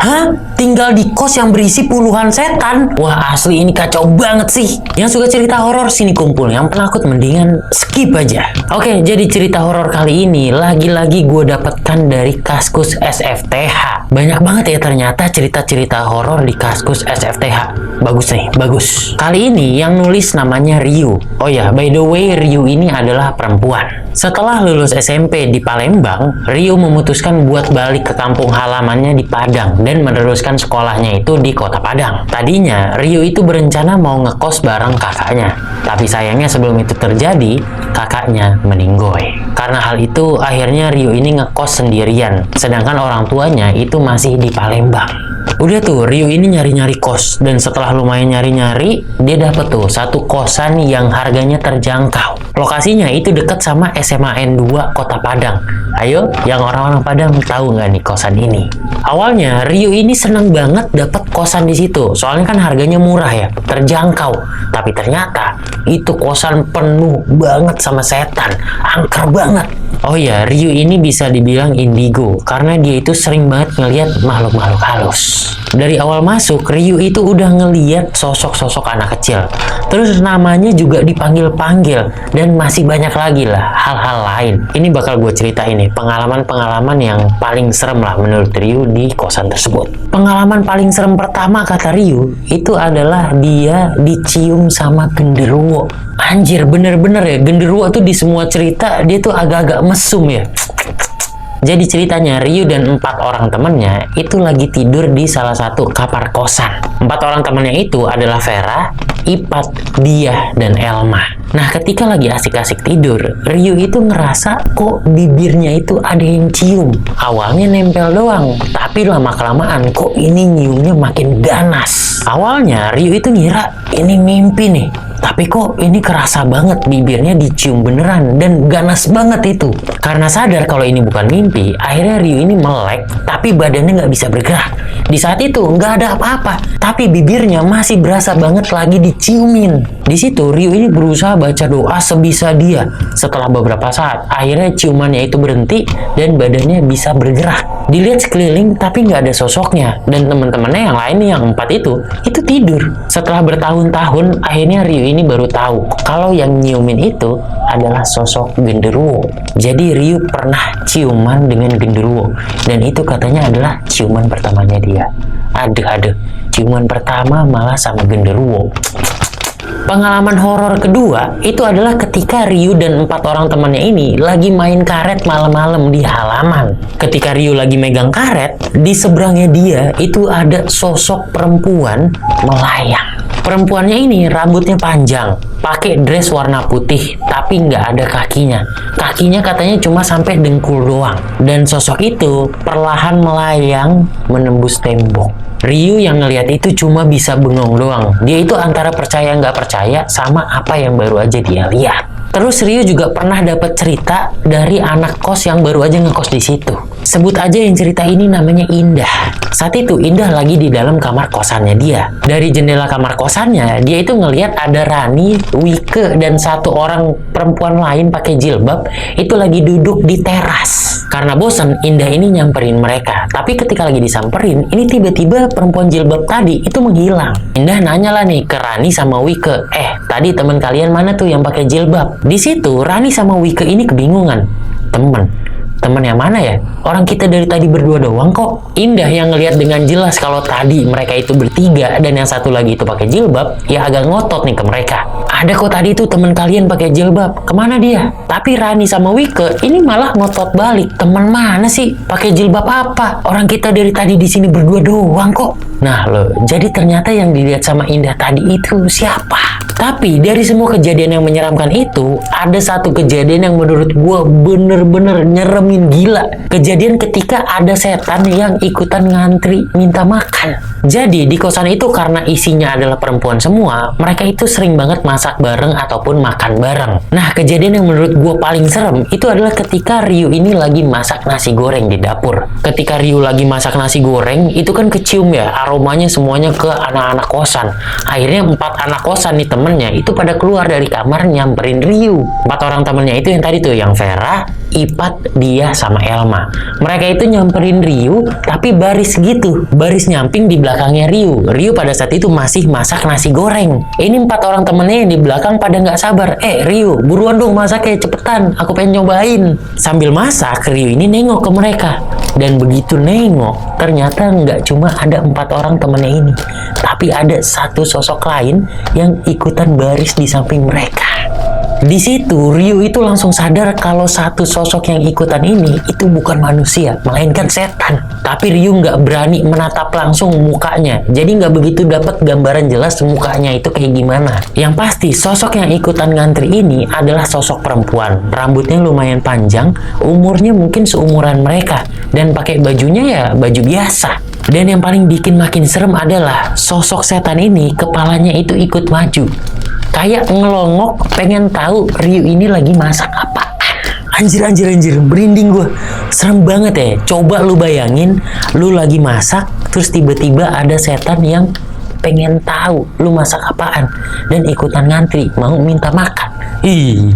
Hah? Tinggal di kos yang berisi puluhan setan? Wah, asli ini kacau banget sih. Yang suka cerita horor sini kumpul, yang penakut mendingan skip aja. Oke, jadi cerita horor kali ini lagi-lagi gue dapatkan dari Kaskus SFTH. Banyak banget ya ternyata cerita-cerita horor di Kaskus SFTH. Bagus nih, bagus. Kali ini yang nulis namanya Ryu. Oh ya, by the way, Ryu ini adalah perempuan. Setelah lulus SMP di Palembang, Ryu memutuskan buat balik ke kampung halamannya di Padang dan meneruskan sekolahnya itu di Kota Padang. Tadinya, Ryu itu berencana mau ngekos bareng kakaknya. Tapi sayangnya sebelum itu terjadi, kakaknya meninggoy. Karena hal itu, akhirnya Ryu ini ngekos sendirian, sedangkan orang tuanya itu masih di Palembang. Udah tuh, Ryu ini nyari-nyari kos, dan setelah lumayan nyari-nyari, dia dapet tuh satu kosan yang harganya terjangkau. Lokasinya itu dekat sama SMA N2 Kota Padang. Ayo, yang orang-orang Padang tahu nggak nih kosan ini? Awalnya, Ryu ini seneng banget dapet kosan di situ, soalnya kan harganya murah ya, terjangkau. Tapi ternyata, itu kosan penuh banget sama setan, angker banget. Oh ya, Ryu ini bisa dibilang indigo, karena dia itu sering banget ngelihat makhluk-makhluk halus. Dari awal masuk, Ryu itu udah ngeliat sosok-sosok anak kecil. Terus namanya juga dipanggil-panggil. Dan masih banyak lagi lah hal-hal lain. Ini bakal gue ceritain nih, pengalaman-pengalaman yang paling serem lah menurut Ryu di kosan tersebut. Pengalaman paling serem pertama kata Ryu, itu adalah dia dicium sama genderuwo. Anjir, bener-bener ya, genderuwo tuh di semua cerita, dia tuh agak-agak mesum ya. Jadi ceritanya Ryu dan 4 orang temennya itu lagi tidur di salah satu kamar kosan. 4 orang temennya itu adalah Vera, Ipat, Dia, dan Elma. Nah, ketika lagi asik-asik tidur, Ryu itu ngerasa kok bibirnya itu ada yang cium. Awalnya nempel doang, tapi lama-kelamaan kok ini nyiumnya makin ganas. Awalnya Ryu itu ngira ini mimpi nih. Tapi kok ini kerasa banget bibirnya dicium beneran dan ganas banget itu. Karena sadar kalau ini bukan mimpi, akhirnya Ryu ini melek tapi badannya nggak bisa bergerak. Di saat itu nggak ada apa-apa, tapi bibirnya masih berasa banget lagi diciumin. Di situ Ryu ini berusaha baca doa sebisa dia. Setelah beberapa saat, akhirnya ciumannya itu berhenti dan badannya bisa bergerak. Dilihat sekeliling tapi nggak ada sosoknya. Dan teman-temannya yang lain yang 4 itu tidur. Setelah bertahun-tahun, akhirnya Ryu ini baru tahu kalau yang nyiumin itu adalah sosok genderuwo. Jadi Ryu pernah ciuman dengan genderuwo, dan itu katanya adalah ciuman pertamanya dia. Aduh, ciuman pertama malah sama genderuwo. Pengalaman horor kedua itu adalah ketika Ryu dan 4 orang temannya ini lagi main karet malam-malam di halaman. Ketika Ryu lagi megang karet, di seberangnya dia itu ada sosok perempuan melayang. Perempuannya ini rambutnya panjang, pakai dress warna putih, tapi nggak ada kakinya. Kakinya katanya cuma sampai dengkul doang. Dan sosok itu perlahan melayang menembus tembok. Ryu yang ngelihat itu cuma bisa bengong doang. Dia itu antara percaya nggak percaya sama apa yang baru aja dia lihat. Terus Ryu juga pernah dapat cerita dari anak kos yang baru aja ngekos di situ. Sebut aja yang cerita ini namanya Indah. Saat itu Indah lagi di dalam kamar kosannya dia. Dari jendela kamar kosannya, dia itu ngelihat ada Rani, Wike, dan 1 orang perempuan lain pakai jilbab itu lagi duduk di teras. Karena bosan, Indah ini nyamperin mereka. Tapi ketika lagi disamperin, ini tiba-tiba perempuan jilbab tadi itu menghilang. Indah nanya lah nih ke Rani sama Wike, tadi teman kalian mana tuh yang pakai jilbab? Di situ Rani sama Wike ini kebingungan. Temen yang mana ya? Orang kita dari tadi berdua doang kok. Indah yang ngelihat dengan jelas kalau tadi mereka itu bertiga dan yang satu lagi itu pakai jilbab, ya agak ngotot nih ke mereka. Ada kok tadi itu teman kalian pakai jilbab. Kemana dia? Tapi Rani sama Wike ini malah ngotot balik. Teman mana sih? Pakai jilbab apa? Orang kita dari tadi di sini berdua doang kok. Nah loh, jadi ternyata yang dilihat sama Indah tadi itu siapa? Tapi dari semua kejadian yang menyeramkan itu, ada satu kejadian yang menurut gue bener-bener nyeremin gila. Kejadian ketika ada setan yang ikutan ngantri minta makan. Jadi di kosan itu karena isinya adalah perempuan semua, mereka itu sering banget masak bareng ataupun makan bareng. Nah, kejadian yang menurut gue paling serem itu adalah ketika Ryu ini lagi masak nasi goreng di dapur. Ketika Ryu lagi masak nasi goreng, itu kan kecium ya, aromanya semuanya ke anak-anak kosan. Akhirnya 4 anak kosan nih temennya itu pada keluar dari kamar nyamperin Ryu. 4 orang temennya itu yang tadi tuh, yang Vera, Ipat, Dia, sama Elma. Mereka itu nyamperin Ryu, tapi baris gitu. Baris nyamping di belakangnya Ryu. Ryu pada saat itu masih masak nasi goreng. Ini 4 orang temennya yang di belakang pada nggak sabar. Ryu, buruan dong masaknya, cepetan. Aku pengen nyobain. Sambil masak, Ryu ini nengok ke mereka. Dan begitu nengok, ternyata nggak cuma ada 4 orang temennya ini. Tapi ada satu sosok lain yang ikutan baris di samping mereka. Di situ Ryu itu langsung sadar kalau satu sosok yang ikutan ini itu bukan manusia, melainkan setan. Tapi Ryu nggak berani menatap langsung mukanya, jadi nggak begitu dapat gambaran jelas mukanya itu kayak gimana. Yang pasti sosok yang ikutan ngantri ini adalah sosok perempuan, rambutnya lumayan panjang, umurnya mungkin seumuran mereka, dan pakai bajunya ya baju biasa. Dan yang paling bikin makin serem adalah sosok setan ini kepalanya itu ikut maju. Kayak ngelongok pengen tahu Ryu ini lagi masak apa. Anjir, merinding gue. Serem banget ya. Coba lu bayangin, lu lagi masak, terus tiba-tiba ada setan yang pengen tahu lu masak apaan dan ikutan ngantri mau minta makan. Ih.